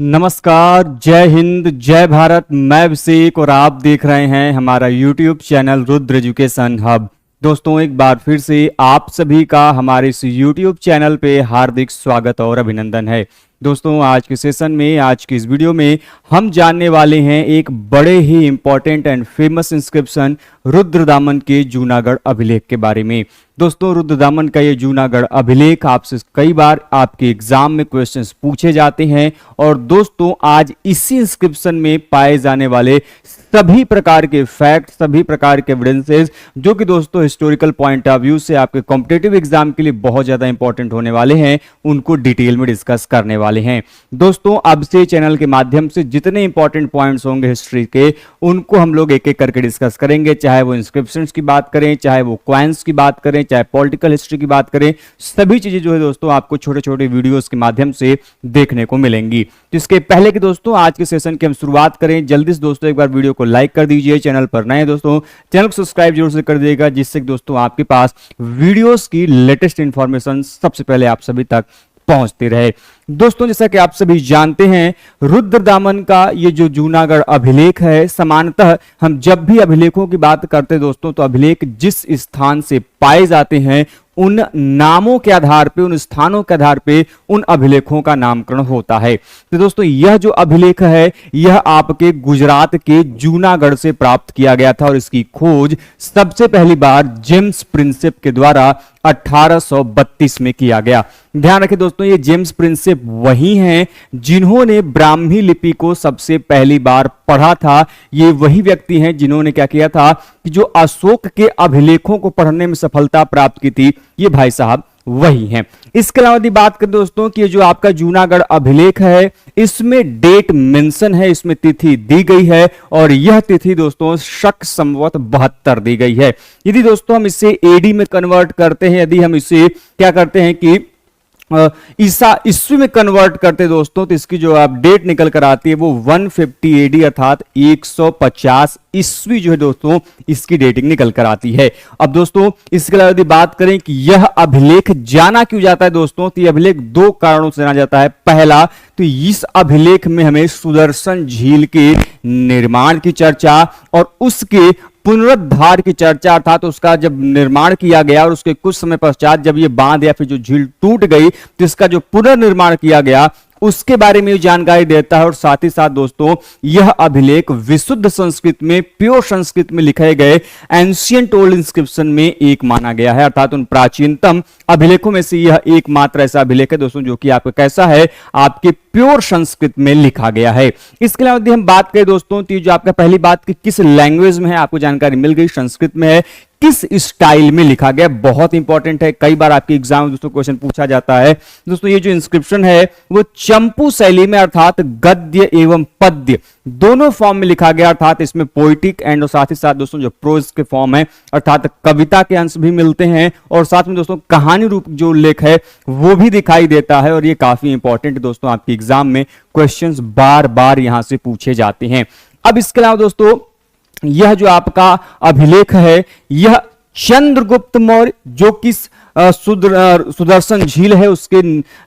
नमस्कार, जय हिंद, जय भारत। मैं अभिषेक और आप देख रहे हैं हमारा YouTube channel Rudra education hub. दोस्तों, एक बार फिर से आप सभी का हमारे इस यूट्यूब चैनल पे हार्दिक स्वागत और अभिनंदन है। दोस्तों, आज के सेशन में, आज की इस वीडियो में हम जानने वाले हैं एक बड़े ही important and famous inscription Rudradaman के जूनागढ़ अभिलेख के बारे में। दोस्तों, रुद्रदामन का ये जूनागढ़ अभिलेख आपसे कई बार आपके एग्जाम में क्वेश्चंस पूछे जाते हैं और दोस्तों आज इसी इंस्क्रिप्शन में पाए जाने वाले सभी प्रकार के फैक्ट, सभी प्रकार के एविडेंसेस जो कि दोस्तों हिस्टोरिकल पॉइंट ऑफ व्यू से आपके कॉम्पिटिटिव एग्जाम के लिए बहुत ज्यादा इंपॉर्टेंट होने वाले हैं, उनको डिटेल में डिस्कस करने वाले हैं। दोस्तों, अब से चैनल के माध्यम से जितने इंपॉर्टेंट पॉइंट्स होंगे हिस्ट्री के, उनको हम लोग एक एक करके डिस्कस करेंगे, चाहे वो इंस्क्रिप्शंस की बात करें, चाहे वो क्वाइंस की बात करें, चाहे पॉलिटिकल हिस्ट्री की बात करें। सभी चीजें जो है दोस्तों आपको छोटे छोटे वीडियोस के माध्यम से देखने को मिलेंगी। तो इसके पहले कि दोस्तों आज के सेशन की हम शुरुआत करें, जल्दी से दोस्तों एक बार वीडियो को लाइक कर दीजिए। चैनल पर नए दोस्तों चैनल को सब्सक्राइब जरूर से कर दीजिएगा, जिससे दोस्तों आपके पास वीडियोस की लेटेस्ट इंफॉर्मेशन सबसे पहले आप सभी तक पहुंचते रहे। दोस्तों, जैसा कि आप सभी जानते हैं, रुद्रदामन का ये जो जूनागढ़ अभिलेख है, सामान्यतः हम जब भी अभिलेखों की बात करते हैं दोस्तों, तो अभिलेख जिस स्थान से पाए जाते हैं उन नामों के आधार पे, उन स्थानों के आधार पे उन अभिलेखों का नामकरण होता है। तो दोस्तों यह जो अभिलेख है, यह आपके गुजरात के जूनागढ़ से प्राप्त किया गया था और इसकी खोज सबसे पहली बार जेम्स प्रिंसेप के द्वारा 1832 में किया गया। ध्यान रखें दोस्तों, ये जेम्स प्रिंसेप वही हैं जिन्होंने ब्राह्मी लिपि को सबसे पहली बार पढ़ा था। ये वही व्यक्ति हैं जिन्होंने क्या किया था कि जो अशोक के अभिलेखों को पढ़ने में सफलता प्राप्त की थी, ये भाई साहब वही हैं। इसके अलावा यदि बात करें दोस्तों कि जो आपका जूनागढ़ अभिलेख है, इसमें डेट मेंशन है, इसमें तिथि दी गई है और यह तिथि दोस्तों शक संवत 72 दी गई है। यदि दोस्तों हम इसे एडी में कन्वर्ट करते हैं, यदि हम इसे क्या करते हैं कि ईसा ईस्वी में कन्वर्ट करते दोस्तों, तो इसकी जो आप डेट निकल कर आती है वो 150 एडी अर्थात 150 ईस्वी जो है दोस्तों इसकी डेटिंग निकल कर आती है। अब दोस्तों इसके अलावा यदि बात करें कि यह अभिलेख जाना क्यों जाता है दोस्तों, तो यह अभिलेख दो कारणों से जाना जाता है। पहला, तो इस अभिलेख में हमें सुदर्शन झील के निर्माण की चर्चा और उसके पुनरुद्धार की चर्चा, अर्थात उसका जब निर्माण किया गया और उसके कुछ समय पश्चात जब ये बांध या फिर जो झील टूट गई तो इसका जो पुनर्निर्माण किया गया उसके बारे में जानकारी देता है। और साथ ही साथ दोस्तों यह अभिलेख विशुद्ध संस्कृत में, प्योर संस्कृत में लिखे गए एंशियंट ओल्ड इंस्क्रिप्शन में एक माना गया है, अर्थात उन प्राचीनतम अभिलेखों में से यह एकमात्र ऐसा अभिलेख है दोस्तों जो कि आपका कैसा है, आपके प्योर संस्कृत में लिखा गया है। इसके अलावा यदि हम बात करें दोस्तों, तो जो आपका पहली बात कि किस लैंग्वेज में है, आपको जानकारी मिल गई, संस्कृत में है। किस स्टाइल में लिखा गया, बहुत इंपॉर्टेंट है, कई बार आपके एग्जाम में दोस्तों क्वेश्चन पूछा जाता है। दोस्तों ये जो इंस्क्रिप्शन है वो चंपू शैली में, अर्थात गद्य एवं पद्य दोनों फॉर्म में लिखा गया, अर्थात इसमें पोइटिक एंड और साथ ही साथ दोस्तों जो प्रोज के फॉर्म है, अर्थात कविता के अंश भी मिलते हैं और साथ में दोस्तों कहानी रूप जो उल्लेख है वो भी दिखाई देता है। और ये काफी इंपॉर्टेंट दोस्तों, आपके एग्जाम में क्वेश्चंस बार बार यहां से पूछे जाते हैं। अब इसके अलावा दोस्तों यह जो आपका अभिलेख है, यह चंद्रगुप्त मौर्य जो कि सुदर्शन झील है उसके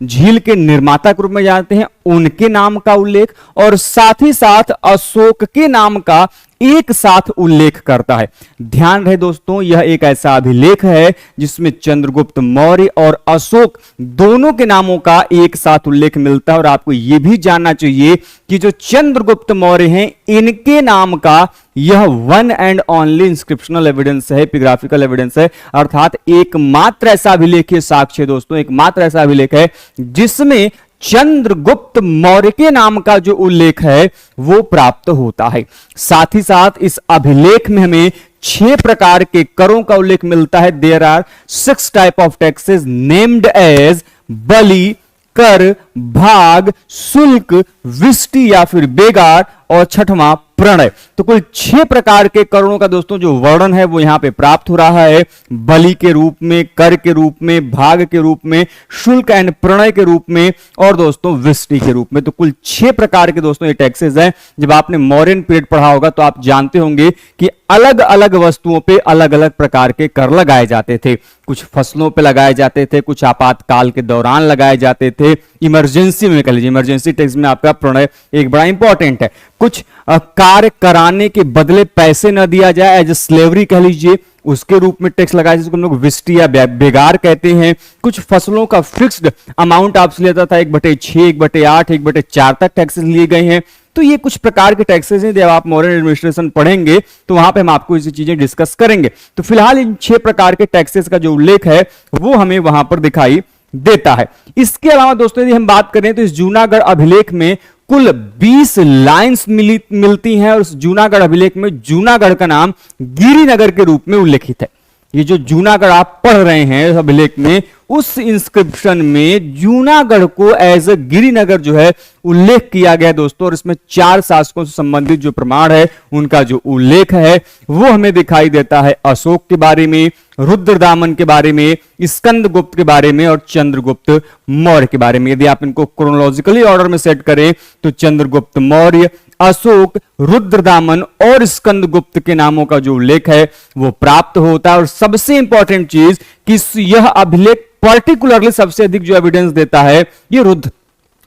झील के निर्माता के रूप में जानते हैं, उनके नाम का उल्लेख और साथ ही साथ अशोक के नाम का एक साथ उल्लेख करता है। ध्यान रहे दोस्तों, यह एक ऐसा अभिलेख है जिसमें चंद्रगुप्त मौर्य और अशोक दोनों के नामों का एक साथ उल्लेख मिलता है। और आपको यह भी जानना चाहिए कि जो चंद्रगुप्त मौर्य हैं, इनके नाम का यह one and only inscriptional evidence है, एपिग्राफिकल एविडेंस है, अर्थात एकमात्र ऐसा अभिलेख साक्ष्य दोस्तों, एकमात्र ऐसा अभिलेख है जिसमें चंद्रगुप्त मौर्य के नाम का जो उल्लेख है वो प्राप्त होता है। साथ ही साथ इस अभिलेख में हमें 6 प्रकार के करों का उल्लेख मिलता है। There are 6 type of taxes named as bali, kara, bhaga, शुल्क, विष्टि या फिर बेगार और छठवां प्रणय। तो कुल 6 प्रकार के करणों का दोस्तों जो वर्णन है वो यहां पे प्राप्त हो रहा है, बलि के रूप में, कर के रूप में, भाग के रूप में, शुल्क एंड प्रणय के रूप में और दोस्तों विष्टि के रूप में। तो कुल 6 प्रकार के दोस्तों ये टैक्सेस हैं। जब आपने मौर्यन पीरियड पढ़ा होगा तो आप जानते होंगे कि अलग अलग वस्तुओं पे अलग अलग प्रकार के कर लगाए जाते थे। कुछ फसलों पे लगाए जाते थे, कुछ आपातकाल के दौरान लगाए जाते थे, इमरजेंसी में कह लीजिए, इमरजेंसी टैक्स में आपका प्रणय एक बड़ा इंपॉर्टेंट है। कुछ कार्य कराने के बदले पैसे न दिया जाए, एज स्लेवरी कह लीजिए, उसके रूप में टैक्स लगाया, जिसको हम लोग विष्टि या बेगार कहते हैं। कुछ फसलों का फिक्स्ड अमाउंट आपसे लेता था, 1/6, 1/8, 1/4 तक टैक्सेस लिए गए हैं। तो ये कुछ प्रकार के टैक्सेस हैं। जब आप मॉडर्न एडमिनिस्ट्रेशन पढ़ेंगे तो वहां पे हम आपको इसी चीजें डिस्कस करेंगे। तो फिलहाल इन 6 प्रकार के टैक्सेस का जो उल्लेख है वो हमें वहां पर दिखाई देता है। इसके अलावा दोस्तों यदि हम बात करें तो इस जूनागढ़ अभिलेख में कुल 20 लाइंस मिलती हैं और इस जूनागढ़ अभिलेख में जूनागढ़ का नाम गिरिनगर के रूप में उल्लेखित है। ये जो जूनागढ़ आप पढ़ रहे हैं अभिलेख में, उस इंस्क्रिप्शन में जूनागढ़ को एज अ गिरिनगर जो है उल्लेख किया गया दोस्तों। और इसमें 4 शासकों से संबंधित जो प्रमाण है उनका जो उल्लेख है वो हमें दिखाई देता है अशोक के बारे में, रुद्रदामन के बारे में, स्कंदगुप्त के बारे में और चंद्रगुप्त मौर्य के बारे में। यदि आप इनको क्रोनोलॉजिकली ऑर्डर में सेट करें तो चंद्रगुप्त मौर्य, अशोक, रुद्रदामन और स्कंदगुप्त के नामों का जो उल्लेख है वो प्राप्त होता है। और सबसे इंपॉर्टेंट चीज कि यह अभिलेख पर्टिकुलरली सबसे अधिक जो एविडेंस देता है ये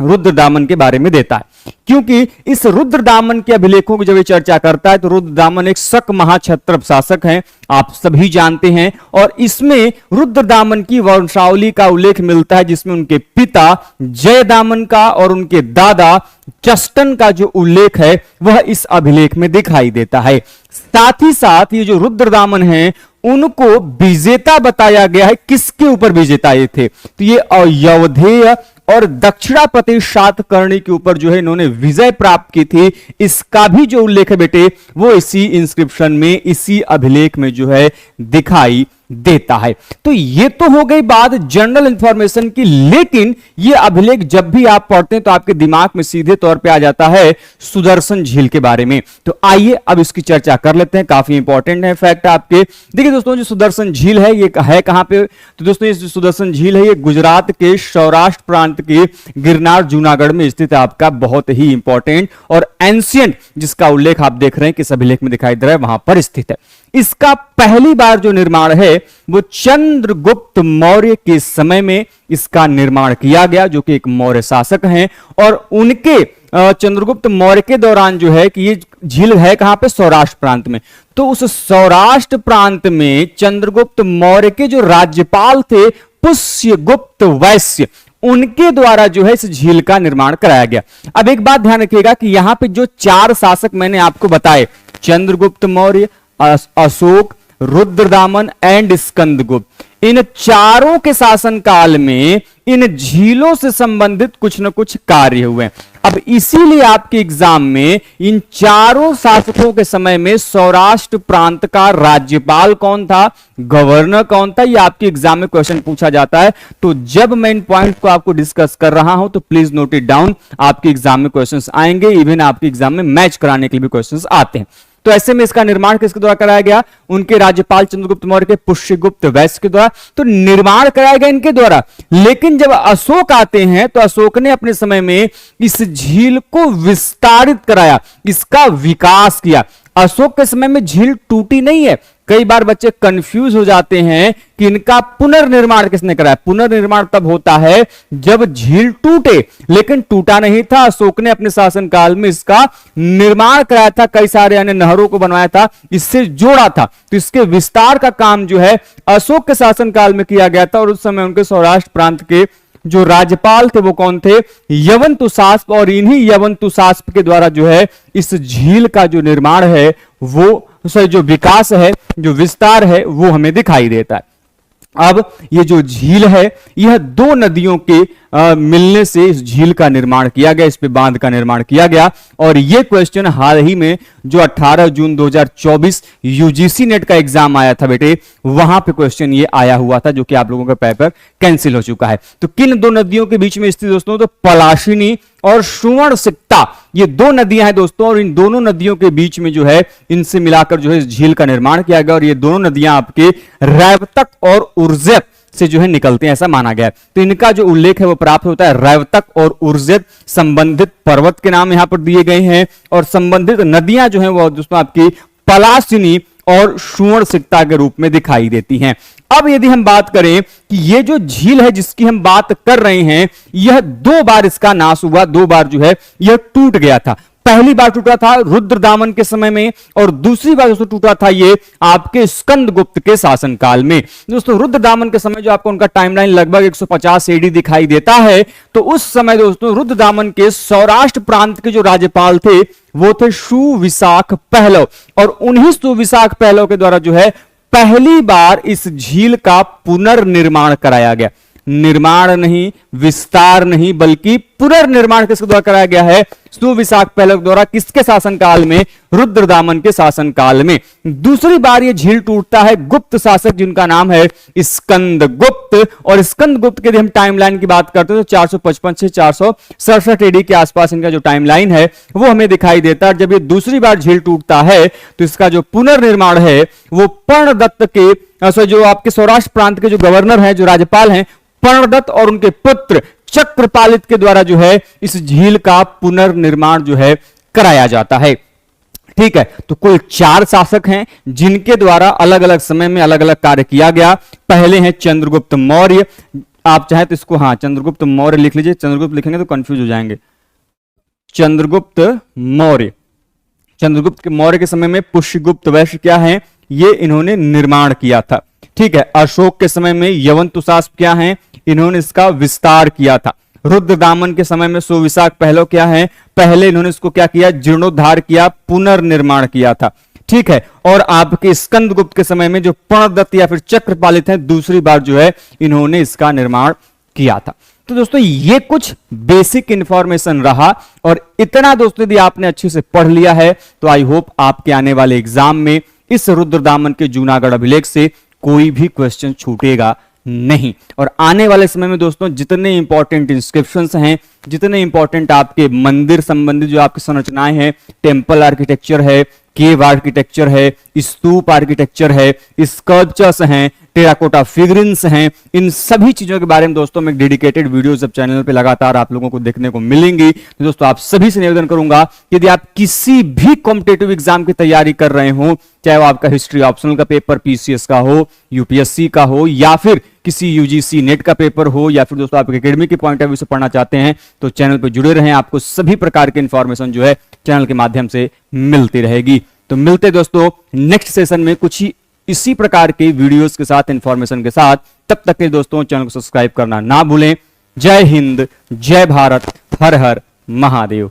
रुद्रदामन के बारे में देता है, क्योंकि इस रुद्रदामन के अभिलेखों की जब ये चर्चा करता है तो रुद्रदामन एक शक महाक्षत्रप शासक हैं, आप सभी जानते हैं। और इसमें रुद्रदामन की वंशावली का उल्लेख मिलता है, जिसमें उनके पिता जयदामन का और उनके दादा चष्टन का जो उल्लेख है वह इस अभिलेख में दिखाई देता है। साथ ही साथ ये जो रुद्रदामन है उनको विजेता बताया गया है। किसके ऊपर विजेता ये थे? तो ये अयोध्येय और दक्षिणा प्रदेश सातकर्णी के ऊपर जो है इन्होंने विजय प्राप्त की थी। इसका भी जो उल्लेख है बेटे वो इसी इंस्क्रिप्शन में, इसी अभिलेख में जो है दिखाई देता है। तो ये तो हो गई बात जनरल इंफॉर्मेशन की, लेकिन ये अभिलेख जब भी आप पढ़ते हैं तो आपके दिमाग में सीधे तौर पे आ जाता है सुदर्शन झील के बारे में। तो आइए अब इसकी चर्चा कर लेते हैं, काफी इंपॉर्टेंट है फैक्ट आपके। देखिए दोस्तों जो सुदर्शन झील है ये है कहां पे? तो दोस्तों ये सुदर्शन झील है ये गुजरात के सौराष्ट्र प्रांत के गिरनार जूनागढ़ में स्थित है, आपका बहुत ही इंपॉर्टेंट और एंशियंट, जिसका उल्लेख आप देख रहे हैं किस अभिलेख में दिखाई दे रहा है, वहां पर स्थित है। इसका पहली बार जो निर्माण है वो चंद्रगुप्त मौर्य के समय में इसका निर्माण किया गया, जो कि एक मौर्य शासक हैं। और उनके चंद्रगुप्त मौर्य के दौरान जो है कि ये झील है कहां पे? सौराष्ट्र प्रांत में। तो उस सौराष्ट्र प्रांत में चंद्रगुप्त मौर्य के जो राज्यपाल थे पुष्यगुप्त वैश्य, उनके द्वारा जो है इस झील का निर्माण कराया गया। अब एक बात ध्यान रखिएगा कि यहां पे जो 4 शासक मैंने आपको बताए, चंद्रगुप्त मौर्य, अशोक, रुद्रदामन एंड स्कंदगुप्त, इन चारों के शासनकाल में इन झीलों से संबंधित कुछ न कुछ कार्य हुए। अब इसीलिए आपके एग्जाम में इन चारों शासकों के समय में सौराष्ट्र प्रांत का राज्यपाल कौन था, गवर्नर कौन था, ये आपके एग्जाम में क्वेश्चन पूछा जाता है। तो जब मैं इन पॉइंट को आपको डिस्कस कर रहा हूं तो प्लीज नोट इट डाउन, आपके एग्जाम में क्वेश्चंस आएंगे, इवन आपके एग्जाम में मैच कराने के लिए भी क्वेश्चंस आते हैं। तो ऐसे में इसका निर्माण किसके द्वारा कराया गया? उनके राज्यपाल चंद्रगुप्त मौर्य के पुष्यगुप्त वैश्य के द्वारा। तो निर्माण कराया गया इनके द्वारा। लेकिन जब अशोक आते हैं तो अशोक ने अपने समय में इस झील को विस्तारित कराया, इसका विकास किया। अशोक के समय में झील टूटी नहीं है। कई बार बच्चे कंफ्यूज हो जाते हैं कि इनका पुनर्निर्माण किसने कराया। पुनर्निर्माण तब होता है जब झील टूटे, लेकिन टूटा नहीं था। अशोक ने अपने शासनकाल में इसका निर्माण कराया था, कई सारे अन्य नहरों को बनवाया था, इससे जोड़ा था। तो इसके विस्तार का काम जो है अशोक के शासनकाल में किया गया था। और उस समय उनके सौराष्ट्र प्रांत के जो राज्यपाल थे वो कौन थे? यवंतुशास्प। और इन्हीं यवंतुशास्प के द्वारा जो है इस झील का जो निर्माण है वो जो विकास है, जो विस्तार है वो हमें दिखाई देता है। अब ये जो झील है यह 2 नदियों के मिलने से इस झील का निर्माण किया गया, इस पे बांध का निर्माण किया गया। और ये क्वेश्चन हाल ही में जो 18 जून 2024 यूजीसी नेट का एग्जाम आया था बेटे, वहां पे क्वेश्चन ये आया हुआ था, जो कि आप लोगों का पेपर कैंसिल हो चुका है। तो किन 2 नदियों के बीच में स्थित दोस्तों? तो पलाशिनी और सुवर्णसिक्ता, ये दो नदियां हैं दोस्तों, और इन दोनों नदियों के बीच में जो है इनसे मिलाकर जो है इस झील का निर्माण किया गया, और ये दोनों नदियां आपके रैवतक और उर्जेत से जो है निकलते हैं, ऐसा माना गया है। तो इनका जो उल्लेख है वो प्राप्त होता है रैवतक और उर्जेत संबंधित पर्वत के नाम यहां पर दिए गए हैं, और संबंधित नदियां जो है वो दोस्तों आपकी पलासिनी और सुवर्णसिक्ता के रूप में दिखाई देती हैं। अब यदि हम बात करें कि ये जो झील है जिसकी हम बात कर रहे हैं, यह 2 बार इसका नाश हुआ, 2 बार जो है यह टूट गया था। पहली बार टूटा था रुद्रदामन के समय में, और दूसरी बार दोस्तों टूटा था ये आपके स्कंदगुप्त के शासनकाल में। दोस्तों रुद्रदामन के समय जो आपको उनका टाइमलाइन लगभग 150 एडी दिखाई देता है, तो उस समय दोस्तों रुद्रदामन के सौराष्ट्र प्रांत के जो राज्यपाल थे वो थे सुविशाख पहलव, और उन्हीं सुविशाख पहलव के द्वारा जो है पहली बार इस झील का पुनर्निर्माण कराया गया। निर्माण नहीं, विस्तार नहीं, बल्कि पुनर्निर्माण किसके द्वारा कराया गया है? सुविशाख पहलव द्वारा। किसके शासनकाल में? रुद्रदामन के शासनकाल में। दूसरी बार यह झील टूटता है गुप्त शासक जिनका नाम है स्कंदगुप्त, और स्कंदगुप्त के यदि हम टाइमलाइन की बात करते हैं तो 455 से 467 एडी के आसपास इनका जो टाइमलाइन है वो हमें दिखाई देता है। जब ये दूसरी बार झील टूटता है तो इसका जो पुनर्निर्माण है वो पर्णदत्त के, जो आपके सौराष्ट्र प्रांत के जो गवर्नर हैं, जो राज्यपाल हैं, पर्णदत्त और उनके पुत्र चक्रपालित के द्वारा जो है इस झील का पुनर्निर्माण जो है कराया जाता है। ठीक है, तो कुल 4 शासक हैं जिनके द्वारा अलग अलग समय में अलग अलग कार्य किया गया। पहले हैं चंद्रगुप्त मौर्य, आप चाहे तो इसको चंद्रगुप्त मौर्य लिख लीजिए, चंद्रगुप्त लिखेंगे तो कंफ्यूज हो जाएंगे। चंद्रगुप्त मौर्य, चंद्रगुप्त मौर्य के समय में पुष्यगुप्त वैश्य क्या है, ये इन्होंने निर्माण किया था। ठीक है, अशोक के समय में यवनतुसास क्या है, इन्होंने इसका विस्तार किया था। रुद्रदामन के समय में सुविशाख पहलव क्या है, पहले इन्होंने इसको क्या किया, जीर्णोद्धार किया, पुनर्निर्माण किया था। ठीक है, और आपके स्कंदगुप्त के समय में जो पर्णदत्त या फिर चक्रपालित हैं, दूसरी बार जो है इन्होंने इसका निर्माण किया था। तो दोस्तों ये कुछ बेसिक इंफॉर्मेशन रहा, और इतना दोस्तों यदि आपने अच्छे से पढ़ लिया है तो आई होप आपके आने वाले एग्जाम में इस रुद्रदामन के जूनागढ़ अभिलेख से कोई भी क्वेश्चन छूटेगा नहीं। और आने वाले समय में दोस्तों जितने इंपॉर्टेंट इंस्क्रिप्शंस हैं, जितने इंपॉर्टेंट आपके मंदिर संबंधित जो आपकी संरचनाएं हैं, टेम्पल आर्किटेक्चर है, केव आर्किटेक्चर है, स्तूप आर्किटेक्चर है, स्कल्पचर्स हैं, टेराकोटा फिगरिन्स हैं, इन सभी चीजों के बारे में दोस्तों में डेडिकेटेड वीडियोस अब चैनल पे लगातार आप लोगों को देखने को मिलेंगी। तो दोस्तों आप सभी से निवेदन करूंगा यदि आप किसी भी कॉम्पिटिटिव एग्जाम की तैयारी कर रहे हो, चाहे वो आपका हिस्ट्री ऑप्शनल का पेपर पीसीएस का हो, यूपीएससी का हो, या फिर किसी यूजीसी नेट का पेपर हो, या फिर दोस्तों आप एकेडमी के पॉइंट ऑफ व्यू से पढ़ना चाहते हैं, तो चैनल पर जुड़े रहें। आपको सभी प्रकार के इंफॉर्मेशन जो है चैनल के माध्यम से मिलती रहेगी। तो मिलते दोस्तों नेक्स्ट सेशन में कुछ ही इसी प्रकार के वीडियोस के साथ, इंफॉर्मेशन के साथ। तब तक के दोस्तों चैनल को सब्सक्राइब करना ना भूलें। जय हिंद, जय भारत, हर हर महादेव।